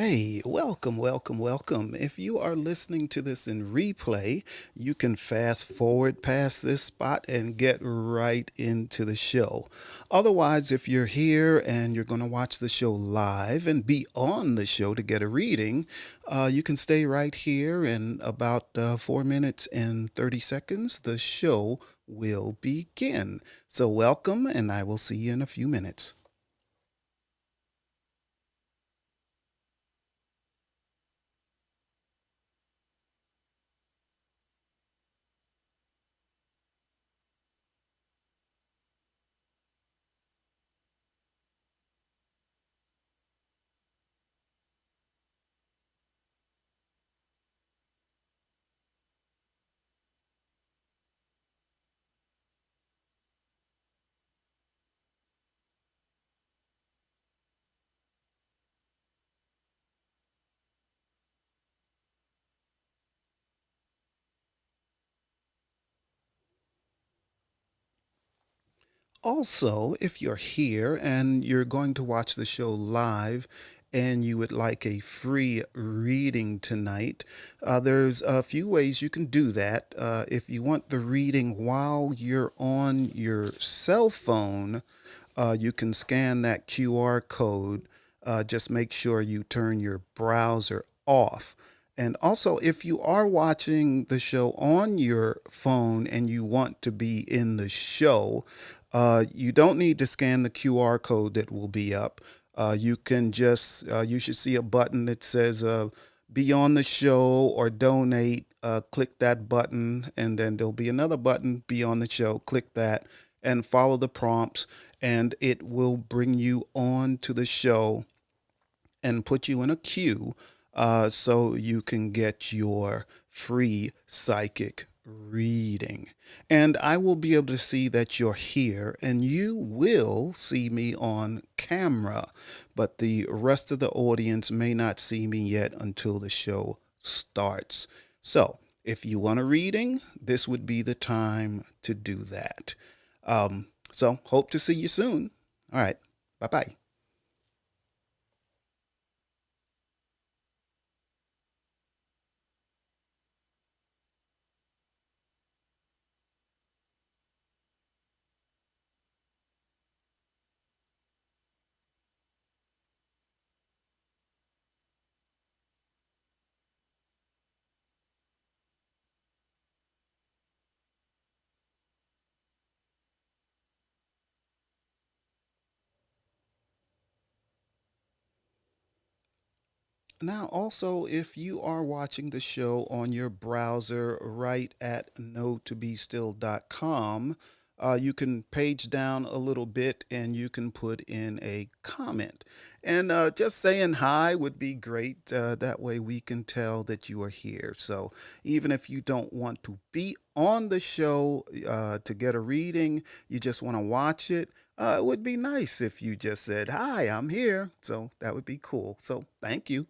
Hey, welcome, welcome, welcome. If you are listening to this in replay, you can fast forward past this spot and get right into the show. Otherwise, if you're here and you're going to watch the show live and be on the show to get a reading, you can stay right here. In about 4 minutes and 30 seconds, the show will begin. So, welcome, and I will see you in a few minutes. Also, if you're here and you're going to watch the show live and you would like a free reading tonight, there's a few ways you can do that. If you want the reading while you're on your cell phone, you can scan that QR code. Just make sure you turn your browser off. And also, if you are watching the show on your phone and you want to be in the show, you don't need to scan the QR code that will be up. You can just, you should see a button that says be on the show or donate. Click that button, and then there'll be another button, be on the show. Click that and follow the prompts, and it will bring you on to the show and put you in a queue so you can get your free psychic reading. And I will be able to see that you're here, and you will see me on camera, but the rest of the audience may not see me yet until the show starts. So, if you want a reading, this would be the time to do that. So, hope to see you soon. All right. Bye bye. Now, also, if you are watching the show on your browser right at knowtobestill.com, you can page down a little bit and you can put in a comment. And just saying hi would be great. That way we can tell that you are here. So even if you don't want to be on the show to get a reading, you just want to watch it, it would be nice if you just said, hi, I'm here. So that would be cool. So thank you.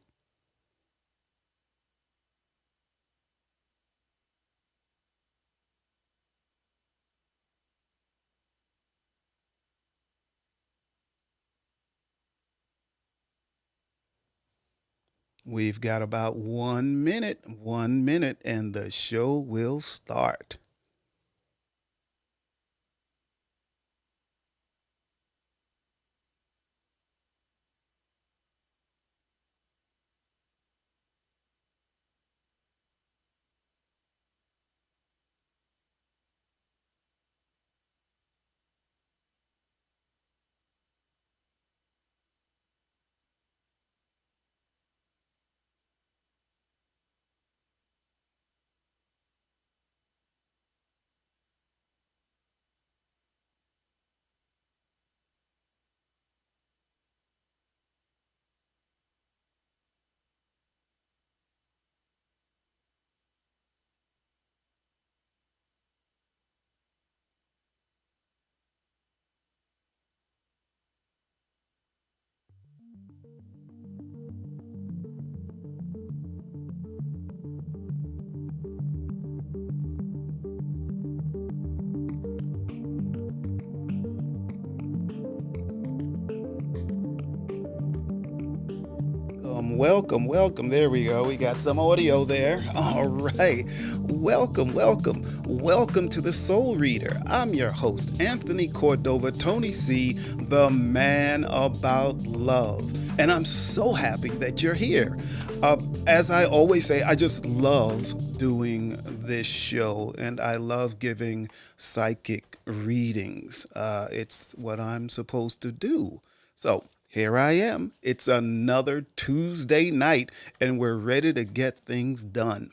We've got about 1 minute, and the show will start. welcome, welcome. There we go. We got some audio there. All right. Welcome, welcome, welcome to the Soul Reader. I'm your host, Anthony Cordova, Tony C., the man about love. And I'm so happy that you're here. As I always say, I just love doing this show and I love giving psychic readings. It's what I'm supposed to do. So here I am. It's another Tuesday night, and we're ready to get things done.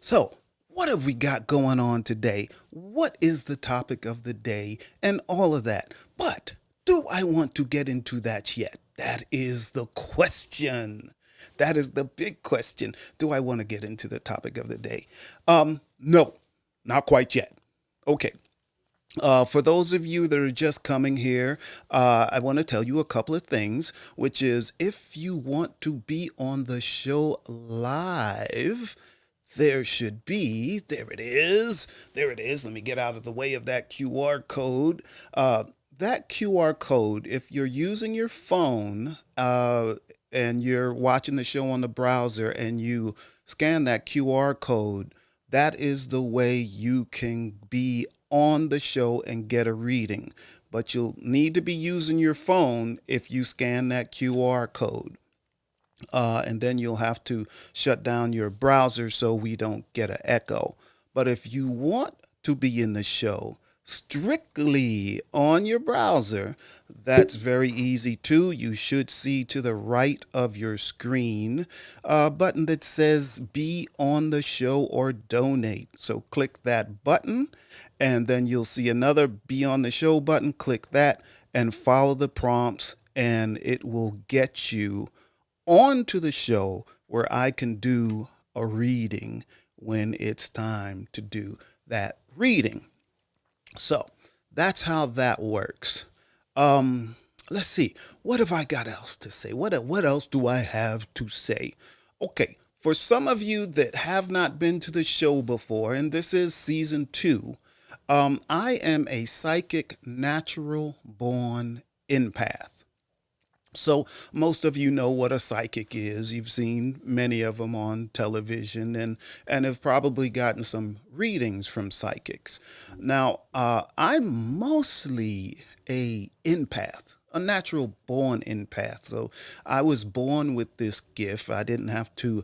So, what have we got going on today? What is the topic of the day? And all of that. But do I want to get into that yet? That is the question. That is the big question. Do I want to get into the topic of the day? No, not quite yet. Okay, for those of you that are just coming here, I want to tell you a couple of things, which is if you want to be on the show live, there it is. There it is. Let me get out of the way of that QR code. That QR code, if you're using your phone and you're watching the show on the browser and you scan that QR code, that is the way you can be on the show and get a reading. But you'll need to be using your phone if you scan that QR code. And then you'll have to shut down your browser so we don't get an echo. But if you want to be in the show strictly on your browser, that's very easy too. You should see to the right of your screen a button that says be on the show or donate. So click that button and then you'll see another be on the show button. Click that and follow the prompts and it will get you onto the show where I can do a reading when it's time to do that reading. So that's how that works. Let's see. What have I got else to say? What else do I have to say? Okay, for some of you that have not been to the show before, and this is season 2, I am a psychic natural born empath. So, most of you know what a psychic is. You've seen many of them on television and have probably gotten some readings from psychics. Now, I'm mostly a empath, a natural born empath. So, I was born with this gift. I didn't have to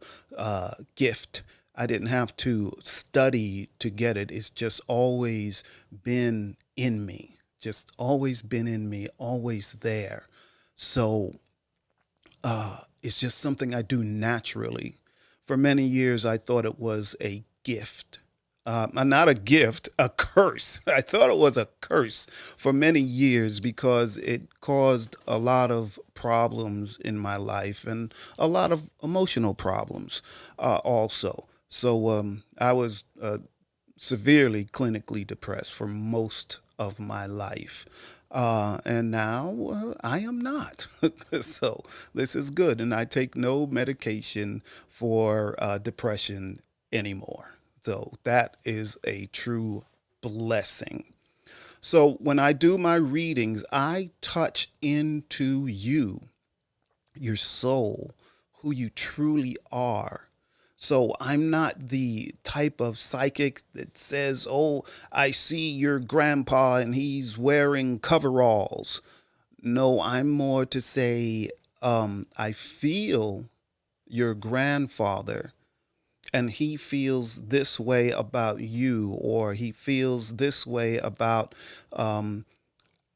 gift. I didn't have to study to get it. It's just always been in me. Just always been in me, always there. So it's just something I do naturally. For many years, I thought it was a gift. Not a gift, a curse. I thought it was a curse for many years because it caused a lot of problems in my life and a lot of emotional problems also. So I was severely clinically depressed for most of my life. And now I am not. So this is good. And I take no medication for depression anymore. So that is a true blessing. So when I do my readings, I touch into you, your soul, who you truly are. So I'm not the type of psychic that says, "Oh, I see your grandpa and he's wearing coveralls." No, I'm more to say, I feel your grandfather and he feels this way about you, or he feels this way about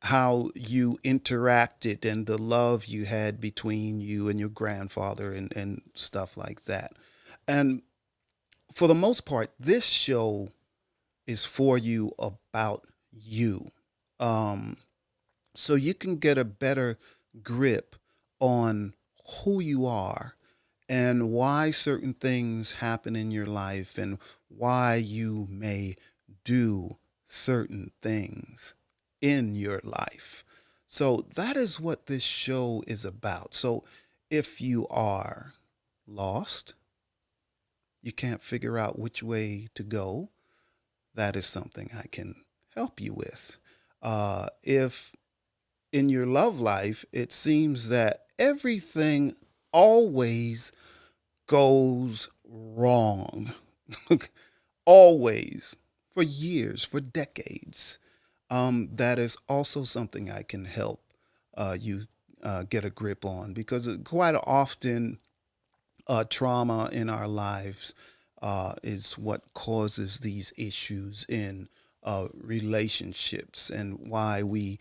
how you interacted and the love you had between you and your grandfather and stuff like that. And for the most part, this show is for you about you. Um, so you can get a better grip on who you are and why certain things happen in your life and why you may do certain things in your life. So that is what this show is about. So if you are lost, you can't figure out which way to go, that is something I can help you with. If in your love life it seems that everything always goes wrong. Always. For years, for decades. That is also something I can help you get a grip on because quite often trauma in our lives is what causes these issues in relationships and why we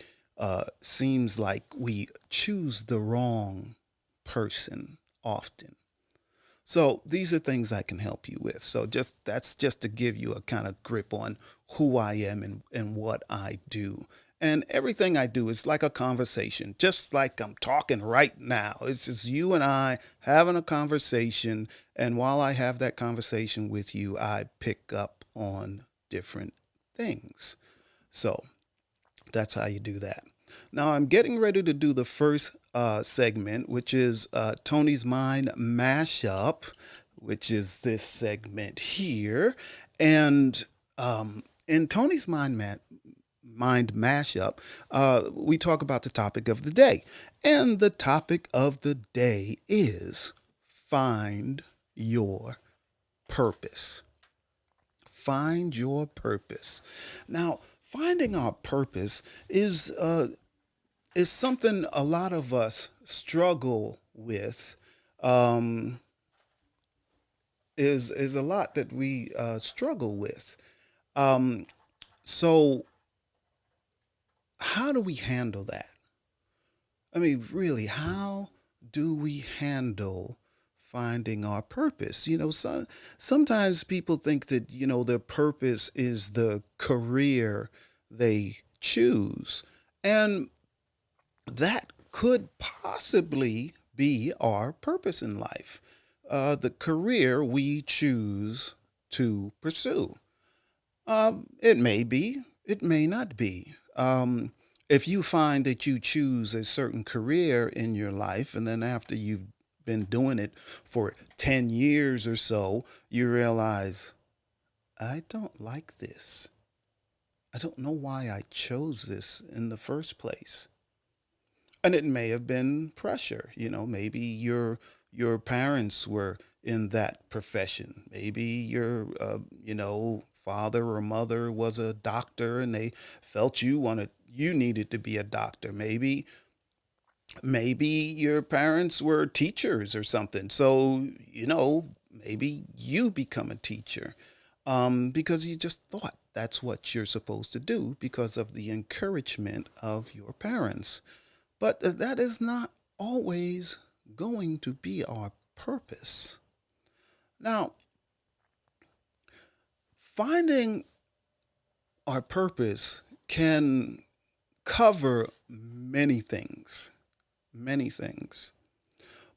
seems like we choose the wrong person often. So these are things I can help you with. So just that's just to give you a kind of grip on who I am and what I do. And everything I do is like a conversation, just like I'm talking right now. It's just you and I having a conversation. And while I have that conversation with you, I pick up on different things. So that's how you do that. Now I'm getting ready to do the first segment, which is Tony's Mind Mashup, which is this segment here. And in Tony's Mind Mashup, we talk about the topic of the day. And the topic of the day is find your purpose. Find your purpose. Now, finding our purpose is something a lot of us struggle with. Um, is a lot that we struggle with. Um, so, how do we handle that? I mean, really, how do we handle finding our purpose? Sometimes people think that, their purpose is the career they choose. And that could possibly be our purpose in life, the career we choose to pursue. It may be, it may not be. If you find that you choose a certain career in your life, and then after you've been doing it for 10 years or so, you realize, I don't like this. I don't know why I chose this in the first place. And it may have been pressure. Maybe your parents were in that profession. Maybe your father or mother was a doctor and they felt you needed to be a doctor. Maybe your parents were teachers or something. So, maybe you become a teacher because you just thought that's what you're supposed to do because of the encouragement of your parents. But that is not always going to be our purpose. Now, finding our purpose can cover many things, many things.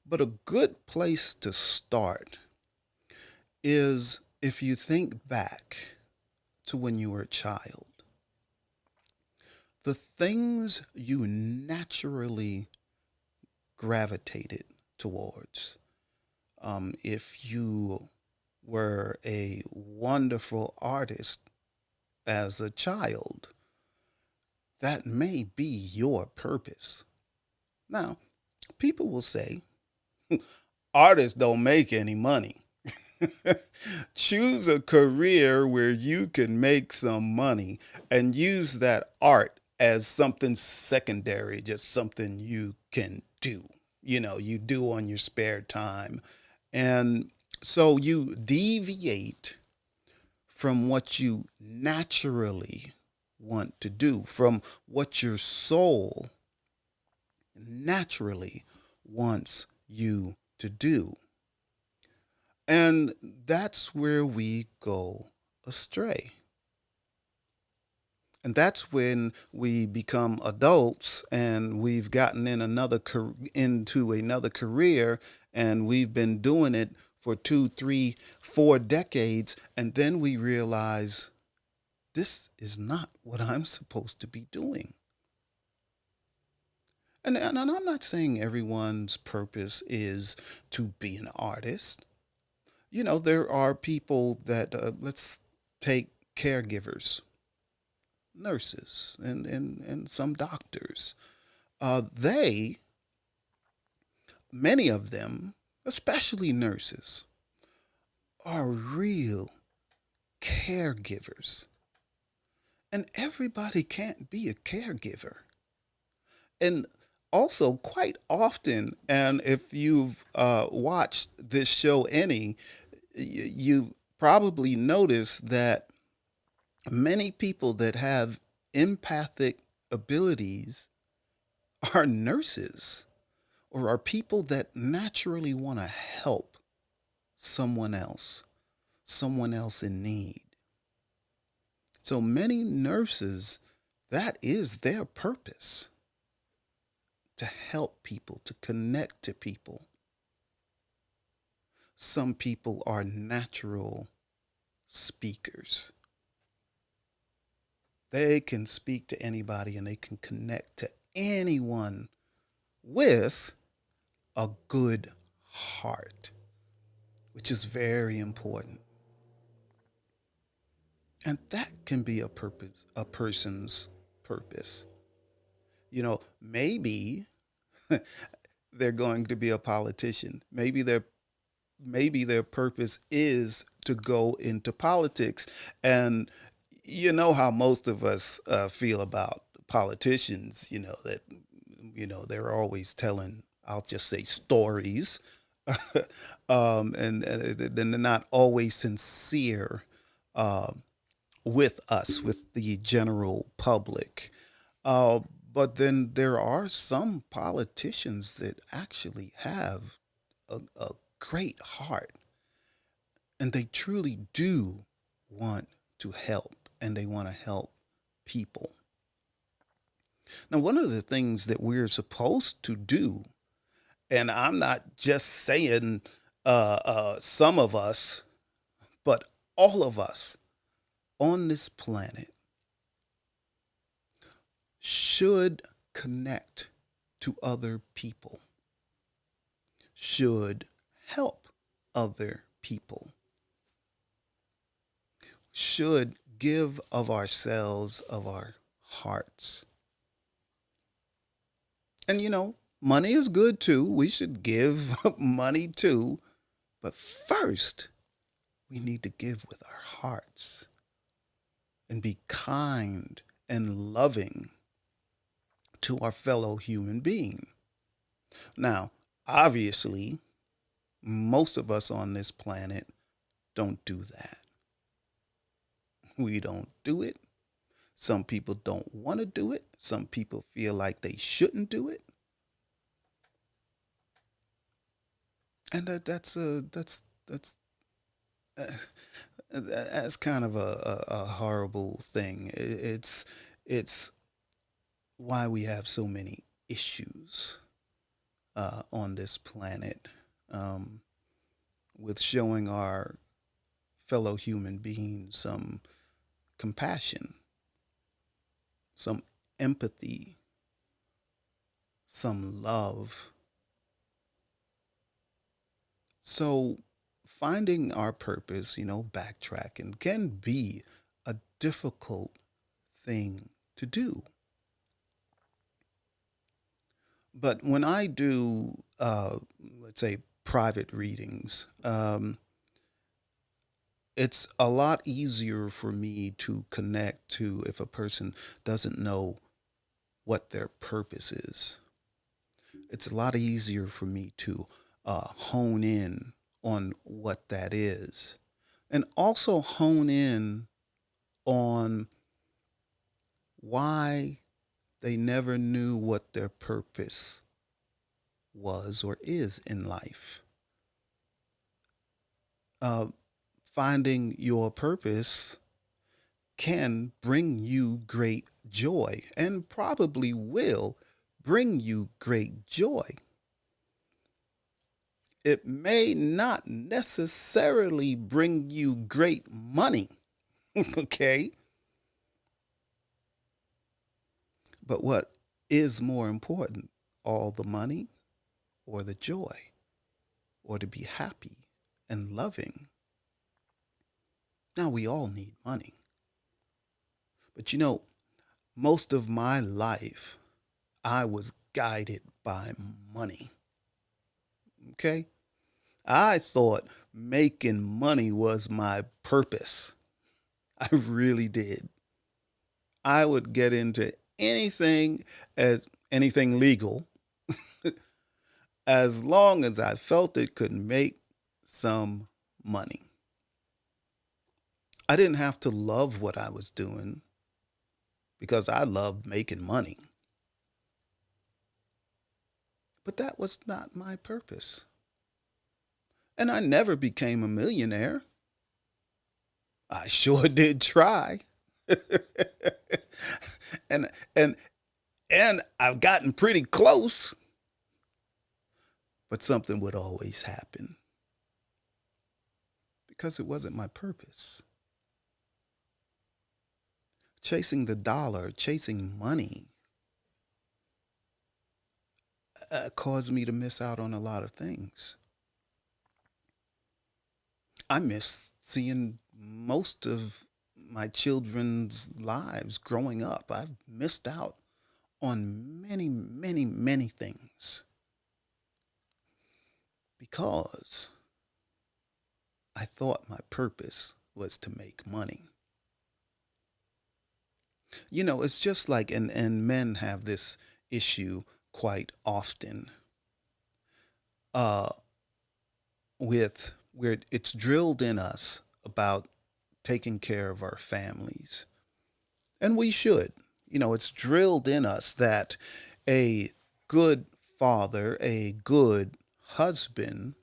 But a good place to start is if you think back to when you were a child, the things you naturally gravitated towards. If you were a wonderful artist as a child, that may be your purpose. Now, people will say, artists don't make any money. Choose a career where you can make some money and use that art as something secondary, just something you can do. You do on your spare time. And so you deviate from what you naturally want to do, from what your soul naturally wants you to do. And that's where we go astray. And that's when we become adults and we've gotten into another career and we've been doing it for 2, 3, 4 decades. And then we realize this is not what I'm supposed to be doing. And I'm not saying everyone's purpose is to be an artist. There are people that, let's take caregivers, nurses, and some doctors. They many of them, especially nurses, are real caregivers. And everybody can't be a caregiver. And also, quite often, and if you've watched this show any, you probably noticed that many people that have empathic abilities are nurses or are people that naturally want to help someone else, someone else in need. So many nurses, that is their purpose, to help people, to connect to people. Some people are natural speakers. They can speak to anybody and they can connect to anyone with a good heart, which is very important. And that can be a purpose, a person's purpose. Maybe they're going to be a politician. Maybe their purpose is to go into politics. And you know how most of us feel about politicians, that they're always telling, I'll just say, stories. And then they're not always sincere uh, with us, with the general public. Uh, but then there are some politicians that actually have a great heart, and they truly do want to help, and they want to help people. Now, one of the things that we're supposed to do, and I'm not just saying some of us, but all of us on this planet should connect to other people, should help other people, should give of ourselves, of our hearts. And money is good too. We should give money too. But first, we need to give with our hearts and be kind and loving to our fellow human being. Now, obviously, most of us on this planet don't do that. We don't do it. Some people don't want to do it. Some people feel like they shouldn't do it. And uh, that's kind of a horrible thing. It's why we have so many issues on this planet, um, with showing our fellow human beings some compassion, some empathy, some love. So finding our purpose, backtracking can be a difficult thing to do. But when I do, let's say, private readings, it's a lot easier for me to connect to if a person doesn't know what their purpose is. It's a lot easier for me to hone in on what that is, and also hone in on why they never knew what their purpose was or is in life. Uh, Finding your purpose can bring you great joy and probably will bring you great joy. It may not necessarily bring you great money, okay? But what is more important, all the money or the joy, or to be happy and loving? Now, we all need money. But most of my life, I was guided by money. Okay? I thought making money was my purpose. I really did. I would get into anything as anything legal as long as I felt it could make some money. I didn't have to love what I was doing because I loved making money. But that was not my purpose. And I never became a millionaire. I sure did try. and and and I've gotten pretty close, but something would always happen because it wasn't my purpose. Chasing the dollar, chasing money, caused me to miss out on a lot of things. I miss seeing most of my children's lives growing up. I've missed out on many, many, many things because I thought my purpose was to make money. You know, it's just like, and men have this issue quite often uh, with where it's drilled in us about taking care of our families. And we should. You know, it's drilled in us that a good father, a good husband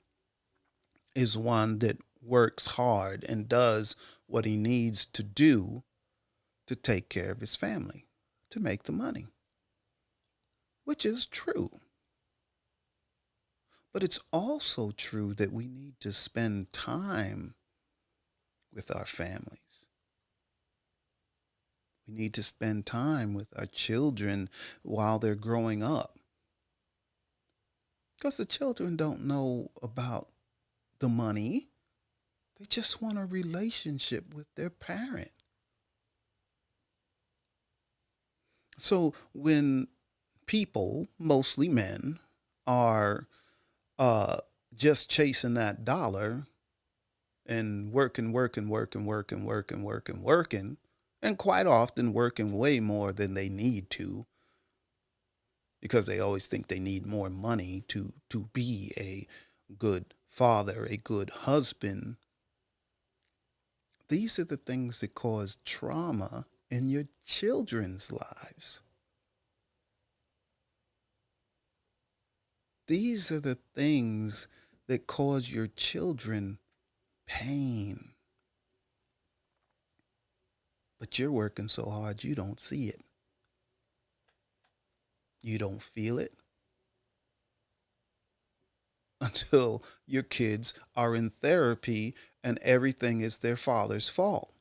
is one that works hard and does what he needs to do to take care of his family, to make the money, which is true. But it's also true that we need to spend time with our families. We need to spend time with our children while they're growing up. Because the children don't know about the money, they just want a relationship with their parent. So when people, mostly men, are uh, just chasing that dollar and working, and quite often working way more than they need to because they always think they need more money to be a good father, a good husband. These are the things that cause trauma in your children's lives. These are the things that cause your children pain. But you're working so hard you don't see it. You don't feel it until your kids are in therapy and everything is their father's fault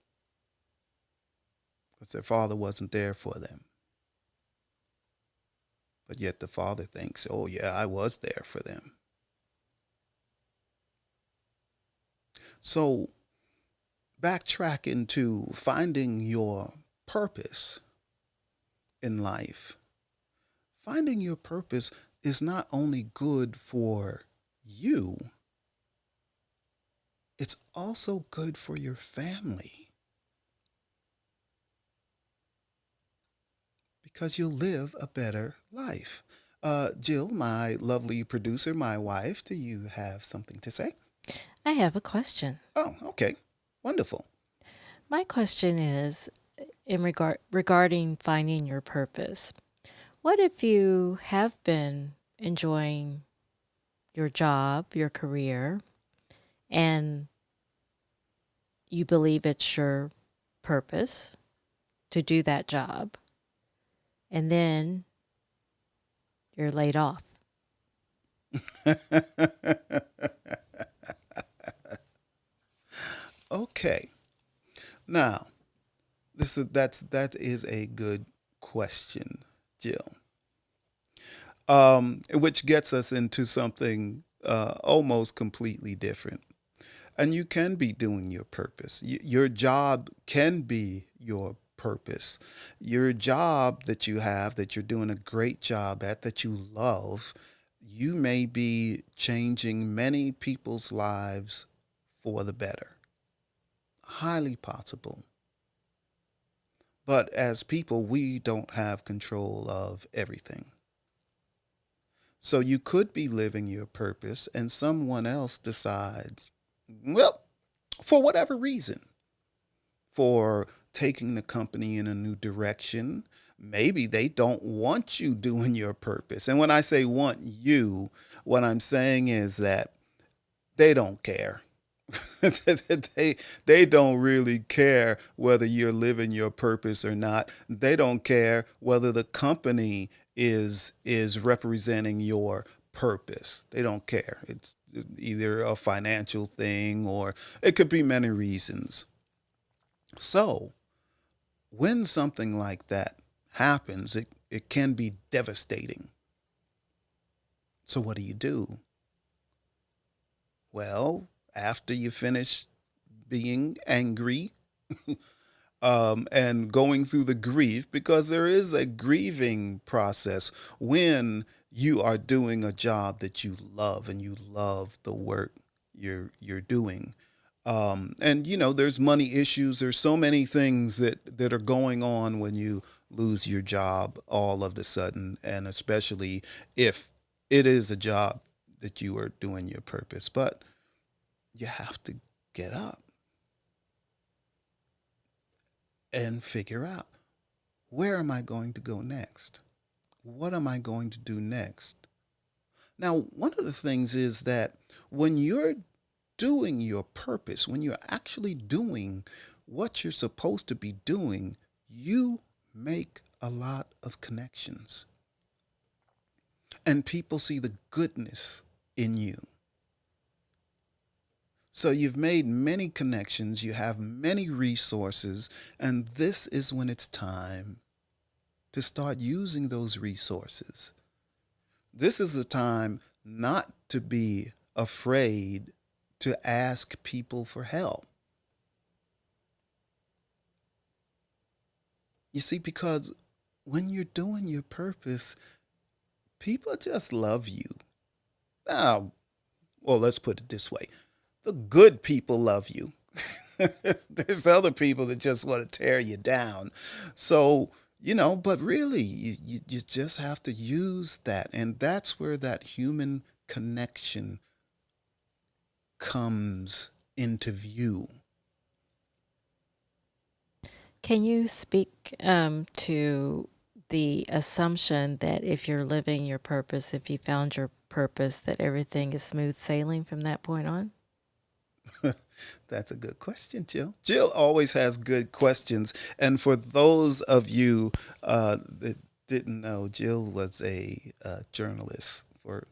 because their father wasn't there for them. But yet the father thinks, oh, yeah, I was there for them. So, backtracking to finding your purpose in life, finding your purpose is not only good for you, it's also good for your family because you'll live a better life. Jill, my lovely producer, my wife, do you have something to say? I have a question. Oh, okay. Wonderful. My question is regarding finding your purpose. What if you have been enjoying your job, your career, and you believe it's your purpose to do that job, and then you're laid off? Okay. Now, that is a good question, Jill. Which gets us into something almost completely different. And you can be doing your purpose. Your job can be your purpose. Your job that you have, that you're doing a great job at, that you love, you may be changing many people's lives for the better. Highly possible. But as people, we don't have control of everything. So you could be living your purpose and someone else decides, well, for whatever reason, for taking the company in a new direction. Maybe they don't want you doing your purpose. And when I say want you, what I'm saying is that they don't care. they don't really care whether you're living your purpose or not. They don't care whether the company is representing your purpose. They don't care. It's either a financial thing or it could be many reasons. So, when something like that happens, it can be devastating. So, what do you do? Well, after you finish being angry and going through the grief, because there is a grieving process when you are doing a job that you love and you love the work you're doing. And there's money issues. There's so many things that are going on when you lose your job all of a sudden, and especially if it is a job that you are doing your purpose. But you have to get up and figure out, where am I going to go next? What am I going to do next? Now, one of the things is that when you're doing your purpose, when you're actually doing what you're supposed to be doing, you make a lot of connections. And people see the goodness in you. So you've made many connections, you have many resources, and this is when it's time to start using those resources. This is the time not to be afraid to ask people for help. You see, because when you're doing your purpose, people just love you. Now, well, let's put it this way, the good people love you. There's other people that just want to tear you down. So, but really, you just have to use that. And that's where that human connection comes into view. Can you speak to the assumption that if you're living your purpose, if you found your purpose, that everything is smooth sailing from that point on? That's a good question, Jill. Jill always has good questions. And for those of you that didn't know, Jill was a journalist for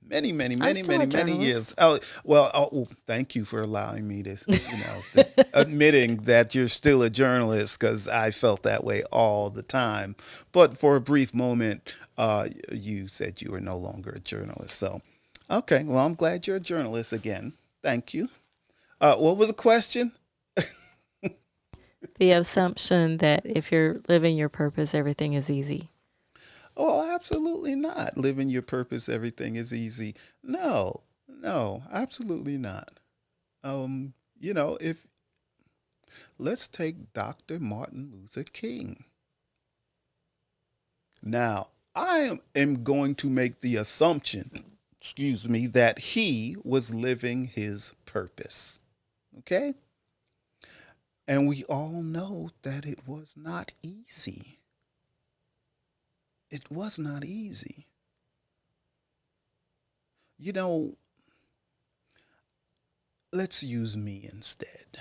many, many, I'm many, still many, a many years. journalist. Oh, well, thank you for allowing me to, admitting that you're still a journalist, because I felt that way all the time. But for a brief moment, you said you were no longer a journalist. So, okay, well, I'm glad you're a journalist again. Thank you. What was the question? The assumption that if you're living your purpose, everything is easy. Oh, absolutely not. Living your purpose, everything is easy. No, no, absolutely not. If let's take Dr. Martin Luther King. Now, I am going to make the assumption, excuse me, that he was living his purpose. Okay? And we all know that it was not easy. It was not easy. You know, let's use me instead.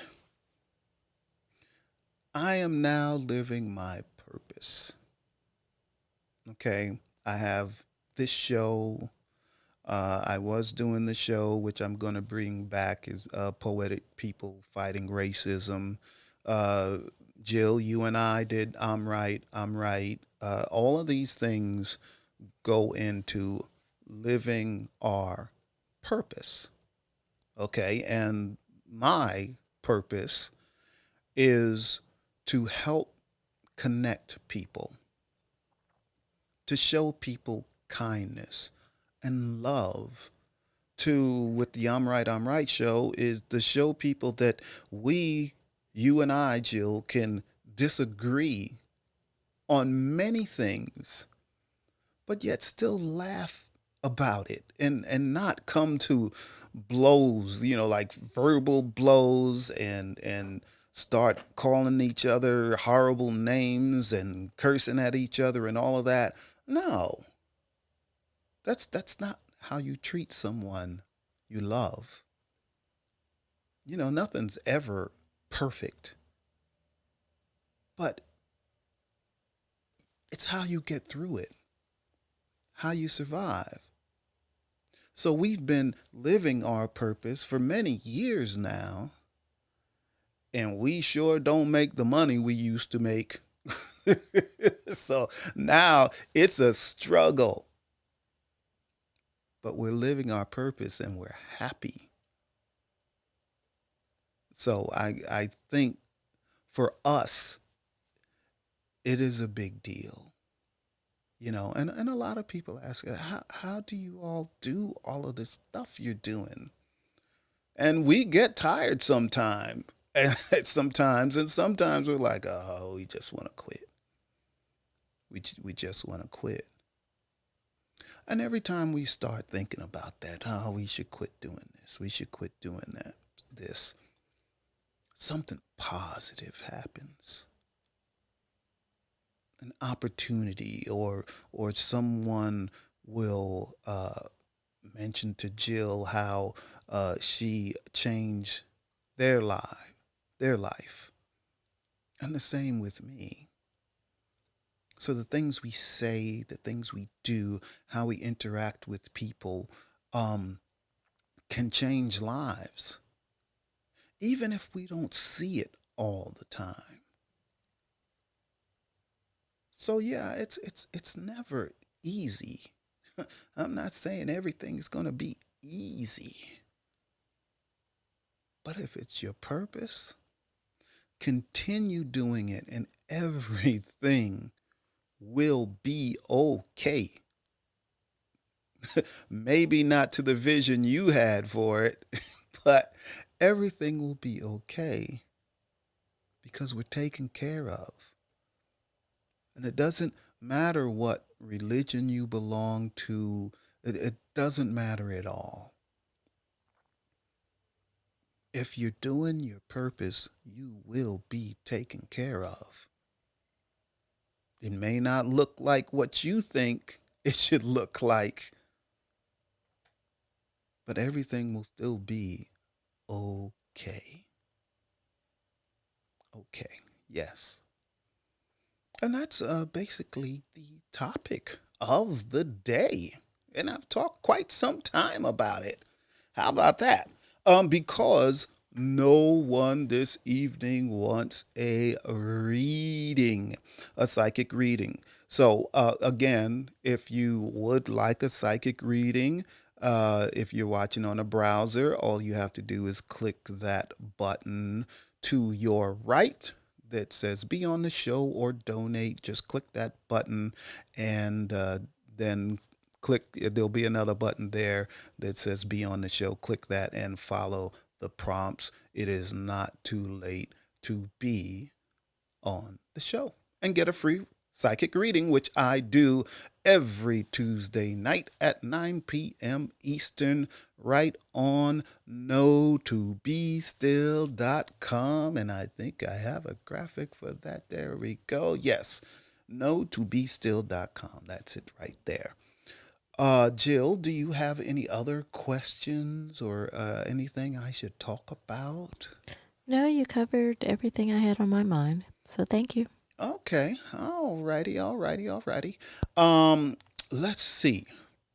I am now living my purpose. Okay. I have this show. I was doing the show, which I'm going to bring back, is Poetic People Fighting Racism. Uh, Jill, you and I did I'm Right, I'm Right. All of these things go into living our purpose. Okay. And my purpose is to help connect people, to show people kindness, and love to with the I'm Right show is to show people that we, you and I, Jill, can disagree on many things, but yet still laugh about it and not come to blows, like verbal blows and start calling each other horrible names and cursing at each other and all of that. No. That's not how you treat someone you love. Nothing's ever perfect, but it's how you get through it, how you survive. So we've been living our purpose for many years now, and we sure don't make the money we used to make. So now it's a struggle, but we're living our purpose and we're happy. So I think for us, it is a big deal. And a lot of people ask, how do you all do all of this stuff you're doing? And we get tired sometimes. And sometimes we're like, oh, we just want to quit. We just want to quit. And every time we start thinking about that, oh, we should quit doing this, we should quit doing that, this, something positive happens. An opportunity, or someone will mention to Jill how she changed their life, and the same with me. So the things we say, the things we do, how we interact with people, um, can change lives, even if we don't see it all the time. So yeah, it's never easy. I'm not saying everything's going to be easy. But if it's your purpose, continue doing it and everything will be okay. Maybe not to the vision you had for it, but everything will be okay because we're taken care of. And it doesn't matter what religion you belong to, it doesn't matter at all. If you're doing your purpose, you will be taken care of. It may not look like what you think it should look like, but everything will still be okay. Okay, yes. And that's basically the topic of the day. And I've talked quite some time about it. How about that? Because no one this evening wants a reading, a psychic reading. So, again, if you would like a psychic reading, if you're watching on a browser, all you have to do is click that button to your right that says be on the show or donate. Just click that button and then click, there'll be another button there that says be on the show. Click that and follow the prompts. It is not too late to be on the show and get a free psychic reading, which I do every Tuesday night at 9 p.m. Eastern, right on no2bestill.com. And I think I have a graphic for that. There we go. Yes, no2bestill.com. That's it right there. Jill, do you have any other questions or anything I should talk about? No, you covered everything I had on my mind. So thank you. Okay. Alrighty. Um, let's see.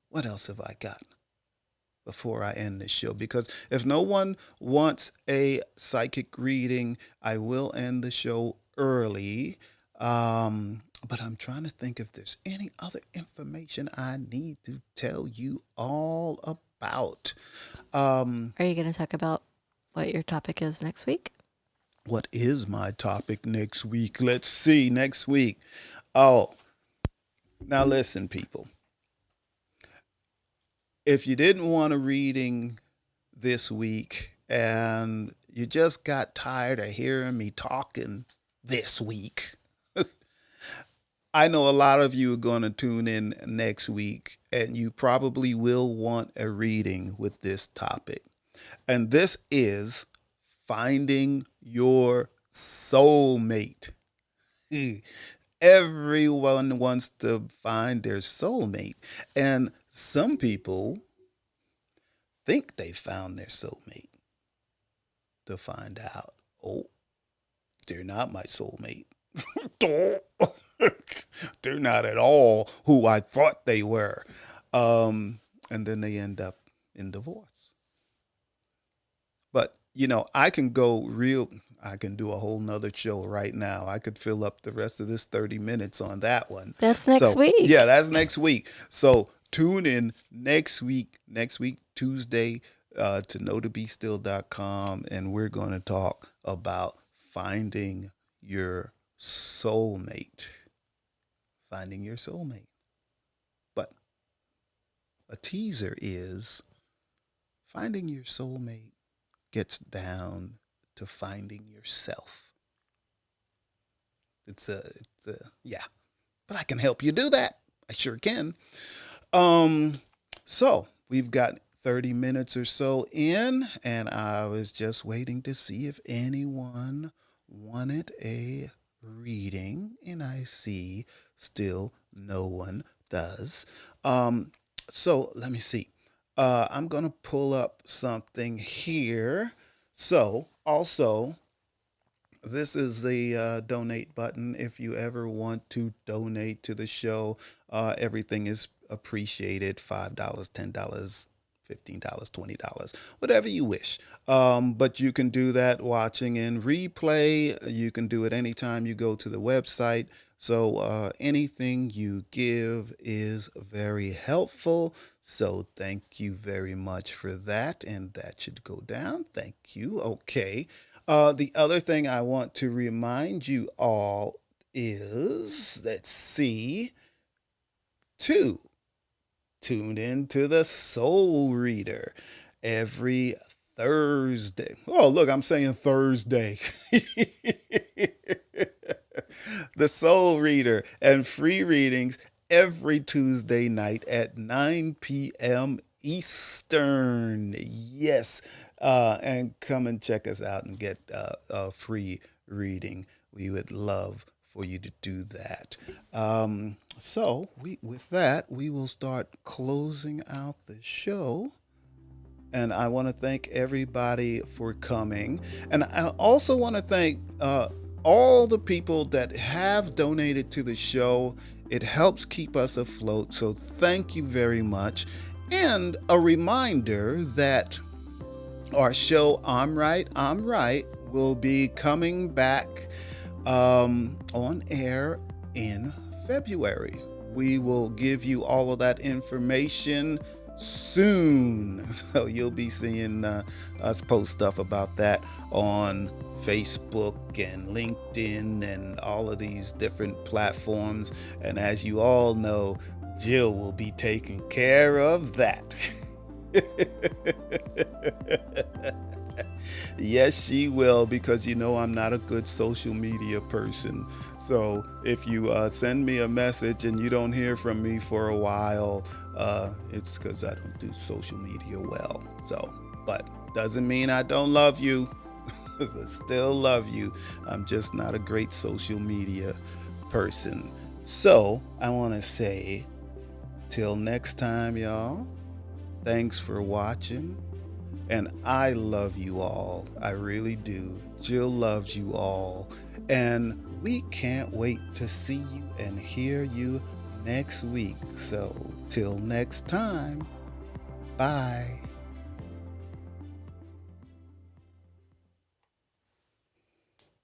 What else have I got before I end this show? Because if no one wants a psychic reading, I will end the show early. But I'm trying to think if there's any other information I need to tell you all about. Um, Are you going to talk about what your topic is next week? what is my topic next week? Let's see. Next week. Oh, now listen, people. If you didn't want a reading this week and you just got tired of hearing me talking this week, I know a lot of you are going to tune in next week and you probably will want a reading with this topic. And this is finding your soulmate. Everyone wants to find their soulmate. And some people think they found their soulmate to find out, oh, they're not my soulmate. They're not at all who I thought they were. And then they end up in divorce. But, I can go real, I can do a whole nother show right now. I could fill up the rest of this 30 minutes on that one. That's next So, yeah, week. that's next week. So, tune in next week, Tuesday, to knowtobestill.com, and we're going to talk about finding your soulmate. Finding your soulmate. But a teaser is finding your soulmate gets down to finding yourself. Yeah. But I can help you do that. I sure can. Um, so we've got 30 minutes or so in, and I was just waiting to see if anyone wanted a reading, and I see still no one does. So let me see. I'm going to pull up something here. So, also, this is the donate button. If you ever want to donate to the show, everything is appreciated. $5, $10, $15, $20, whatever you wish. But you can do that watching in replay. You can do it anytime you go to the website. So anything you give is very helpful. So thank you very much for that. And that should go down. Thank you. Okay. The other thing I want to remind you all is, let's see, two, tune in to the Soul Reader every Thursday. Oh, look, I'm saying Thursday. The Soul Reader and free readings every Tuesday night at 9 p.m. Eastern. Yes. And come and check us out and get a free reading. We would love for you to do that. With that, we will start closing out the show. And I want to thank everybody for coming. And I also want to thank all the people that have donated to the show. It helps keep us afloat. So thank you very much. And a reminder that our show, I'm Right, will be coming back on air in February. We will give you all of that information soon. So you'll be seeing us post stuff about that on Facebook and LinkedIn and all of these different platforms. And as you all know, Jill will be taking care of that. Yes, she will, because I'm not a good social media person. So if you send me a message and you don't hear from me for a while, it's because I don't do social media well. So, but doesn't mean I don't love you. I still love you. I'm just not a great social media person. So I want to say, till next time, y'all. Thanks for watching. And I love you all. I really do. Jill loves you all. And we can't wait to see you and hear you next week. So till next time, bye.